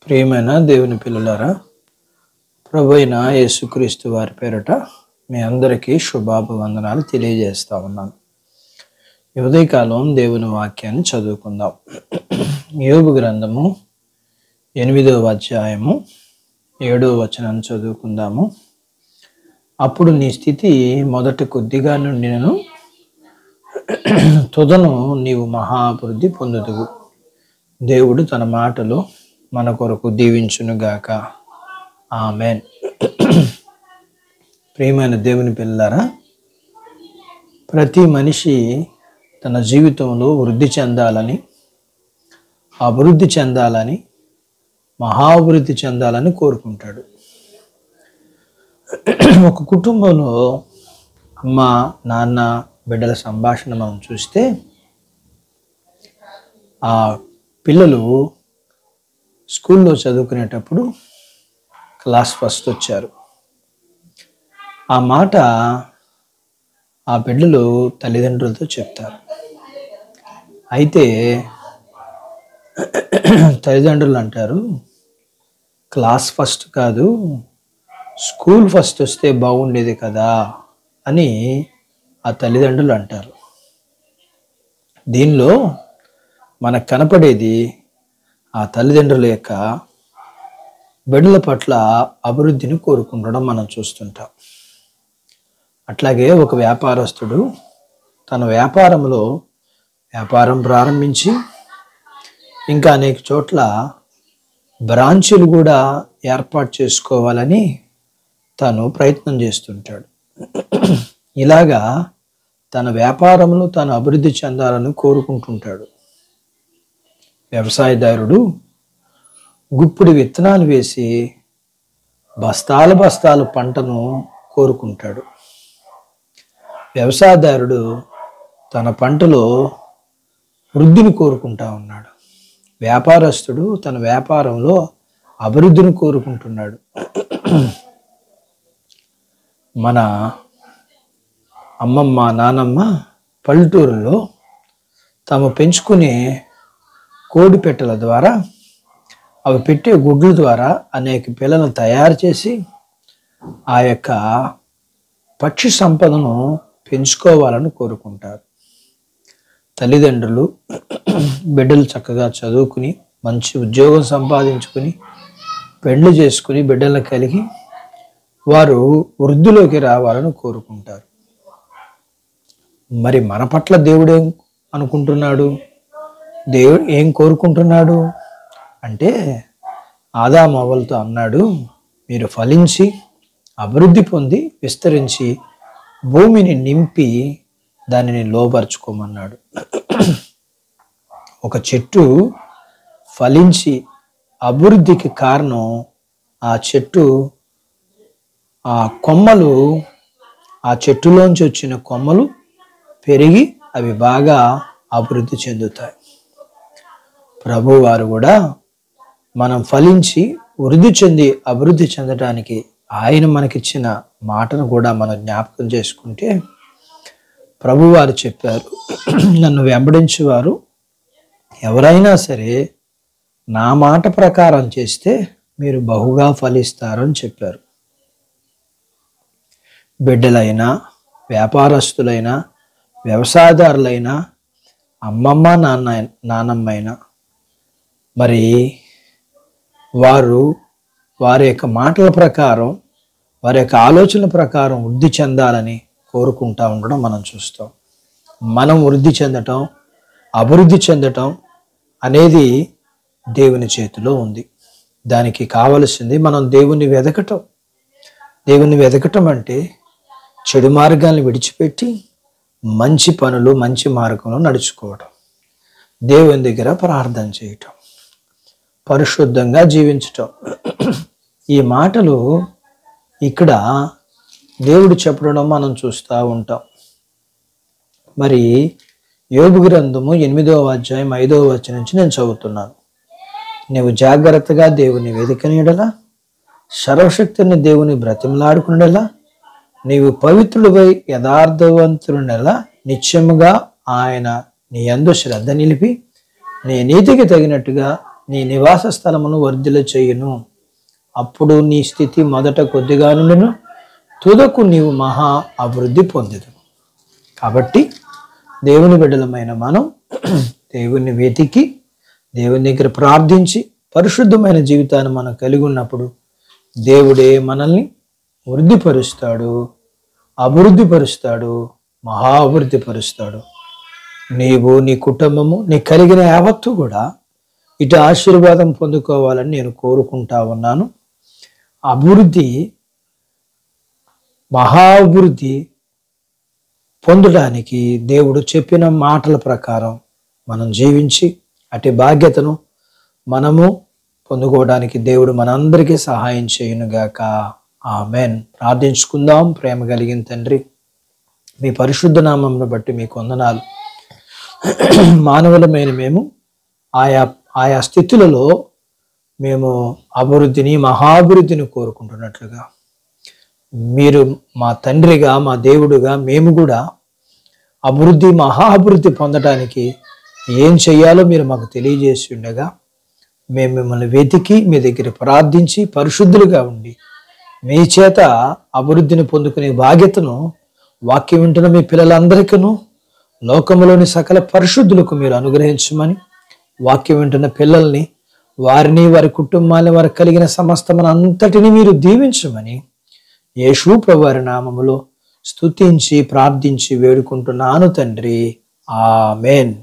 ప్రియమైన దేవుని పిల్లలారా, ప్రభువైన యేసుక్రీస్తు వారి పేరట మీ అందరికీ శుభాభివందనాలు తెలియజేస్తా ఉన్నాను. ఈ ఉదయకాలం దేవుని వాక్యాన్ని చదువుకుందాం. యోబు గ్రంథము 8వ అధ్యాయము 7వ వచనాన్ని చదువుకుందాము. అప్పుడు నీ స్థితి మొదట కొద్దిగా నుండినను తుదను నీవు మహాభివృద్ధి పొందుదువు. దేవుడు తన మాటలు మన కొరకు దీవించునుగాక. ఆమేన్. ప్రియమైన దేవుని పిల్లలారా, ప్రతి మనిషి తన జీవితంలో వృద్ధి చెందాలని, అభివృద్ధి చెందాలని, మహాభివృద్ధి చెందాలని కోరుకుంటాడు. ఒక కుటుంబంలో అమ్మ, నాన్న, బిడ్డల సంభాషణ మనం చూస్తే ఆ పిల్లలు స్కూల్లో చదువుకునేటప్పుడు క్లాస్ ఫస్ట్ వచ్చారు. ఆ మాట ఆ బిడ్డలు తల్లిదండ్రులతో చెప్తారు. అయితే తల్లిదండ్రులు అంటారు, క్లాస్ ఫస్ట్ కాదు, స్కూల్ ఫస్ట్ వస్తే బాగుండేది కదా అని ఆ తల్లిదండ్రులు అంటారు. దీనిలో మనకు కనపడేది ఆ తల్లిదండ్రుల యొక్క బిడ్డల పట్ల అభివృద్ధిని కోరుకుంటడం మనం చూస్తుంటాం. అట్లాగే ఒక వ్యాపారస్తుడు తన వ్యాపారం ప్రారంభించి ఇంకా అనేక చోట్ల బ్రాంచీలు కూడా ఏర్పాటు చేసుకోవాలని తను ప్రయత్నం చేస్తుంటాడు. ఇలాగా తన వ్యాపారంలో తను అభివృద్ధి చెందాలని కోరుకుంటుంటాడు. వ్యవసాయదారుడు గుప్పుడు విత్తనాలు వేసి బస్తాల పంటను కోరుకుంటాడు. వ్యవసాయదారుడు తన పంటలో వృద్ధిని కోరుకుంటా ఉన్నాడు. వ్యాపారస్తుడు తన వ్యాపారంలో అభివృద్ధిని కోరుకుంటున్నాడు. మన అమ్మమ్మ, నానమ్మ పల్లెటూరులో తాము పెంచుకునే కోడి పెట్టెల ద్వారా, అవి పెట్టే గుడ్ల ద్వారా అనేక పిల్లలను తయారు చేసి ఆ యొక్క పక్షి సంపదను పెంచుకోవాలని కోరుకుంటారు. తల్లిదండ్రులు బిడ్డలు చక్కగా చదువుకుని మంచి ఉద్యోగం సంపాదించుకుని పెళ్లి చేసుకుని బిడ్డలను కలిగి వారు వృద్ధిలోకి రావాలని కోరుకుంటారు. మరి మన పట్ల దేవుడు అనుకుంటున్నాడు, దేవుడు ఏం కోరుకుంటున్నాడు అంటే, ఆదాము అవ్వలతో అన్నాడు, మీరు ఫలించి అభివృద్ధి పొంది విస్తరించి భూమిని నింపి దానిని లోపరుచుకోమన్నాడు. ఒక చెట్టు ఫలించి అభివృద్ధికి కారణం ఆ చెట్టు ఆ కొమ్మలు, ఆ చెట్టులోంచి వచ్చిన కొమ్మలు పెరిగి అవి బాగా అభివృద్ధి చెందుతాయి. ప్రభువారు కూడా మనం ఫలించి వృద్ధి చెంది అభివృద్ధి చెందడానికి ఆయన మనకిచ్చిన మాటను కూడా మనం జ్ఞాపకం చేసుకుంటే, ప్రభువారు చెప్పారు, నన్ను వెంబడించేవారు ఎవరైనా సరే నా మాట ప్రకారం చేస్తే మీరు బహుగా ఫలిస్తారని చెప్పారు. బిడ్డలైనా, వ్యాపారస్తులైనా, వ్యవసాయదారులైనా, అమ్మమ్మ, నాన్నమ్మైనా మరి వారి యొక్క మాటల ప్రకారం, వారి యొక్క ఆలోచనల ప్రకారం వృద్ధి చెందాలని కోరుకుంటా ఉండడం మనం చూస్తాం. మనం వృద్ధి చెందటం, అభివృద్ధి చెందటం అనేది దేవుని చేతిలో ఉంది. దానికి కావలసింది మనం దేవుని వెతకటం. దేవుని వెతకటం అంటే చెడు మార్గాన్ని విడిచిపెట్టి మంచి పనులు, మంచి మార్గంలో నడుచుకోవటం, దేవుని దగ్గర ప్రార్థన చేయటం, పరిశుద్ధంగా జీవించటం. ఈ మాటలు ఇక్కడ దేవుడు చెప్పడం మనం చూస్తూ ఉంటాం. మరి యోబు గ్రంథము 8వ అధ్యాయం 5వ వచనం నుంచి నేను చదువుతున్నాను. నీవు జాగ్రత్తగా దేవుని వెదకనీడలా, సర్వశక్తిని దేవుని బ్రతిమలాడుకునేలా, నీవు పవిత్రుడివై యథార్థవంతులనెలా నిత్యముగా ఆయన నీ యందు శ్రద్ధ నిలిపి నీ నీతికి తగినట్టుగా నీ నివాస స్థలమును వర్ధిల్ల చేయును. అప్పుడు నీ స్థితి మొదట కొద్దిగా నుండిను, తుదకు నీవు మహా అభివృద్ధి పొందెదవు. కాబట్టి దేవుని బిడ్డలమైన మనం దేవుని వెతికి దేవుని దగ్గర ప్రార్థించి పరిశుద్ధమైన జీవితాన్ని మనం కలిగి ఉన్నప్పుడు దేవుడే మనల్ని వృద్ధిపరుస్తాడు, అభివృద్ధిపరుస్తాడు, మహా అభివృద్ధిపరుస్తాడు. నీవు, నీ కుటుంబము, నీ కలిగిన యావత్తు కూడా ఇటు ఆశీర్వాదం పొందుకోవాలని నేను కోరుకుంటా ఉన్నాను. అభివృద్ధి, మహా అభివృద్ధి పొందడానికి దేవుడు చెప్పిన మాటల ప్రకారం మనం జీవించి అటు బాధ్యతను మనము పొందుకోవడానికి దేవుడు మనందరికీ సహాయం చేయునుగాక. ఆమెన్. ప్రార్థించుకుందాం. ప్రేమ కలిగిన తండ్రి, మీ పరిశుద్ధ నామమును బట్టి మీకు వందనాలు. మానవులమైన మేము ఆయా స్థితులలో మేము అభివృద్ధిని, మహాభివృద్ధిని కోరుకుంటున్నట్లుగా మీరు మా తండ్రిగా, మా దేవుడుగా మేము కూడా అభివృద్ధి, మహా అభివృద్ధి పొందడానికి ఏం చెయ్యాలో మీరు మాకు తెలియజేసి ఉండగా మేము మిమ్మల్ని వెతికి మీ దగ్గర ప్రార్థించి పరిశుద్ధులుగా ఉండి మీ చేత అభివృద్ధిని పొందుకునే బాధ్యతను వాక్యం వింటున్న మీ పిల్లలందరికీ లోకములోని సకల పరిశుద్ధులకు మీరు అనుగ్రహించమని, వాక్యం వింటున్న పిల్లల్ని, వారిని, వారి కుటుంబాన్ని, వారికి కలిగిన సమస్తమును అంతటిని మీరు దీవించమని యేసు ప్రభువారి నామములో స్తుతించి ప్రార్థించి వేడుకుంటున్నాను తండ్రి. ఆమేన్.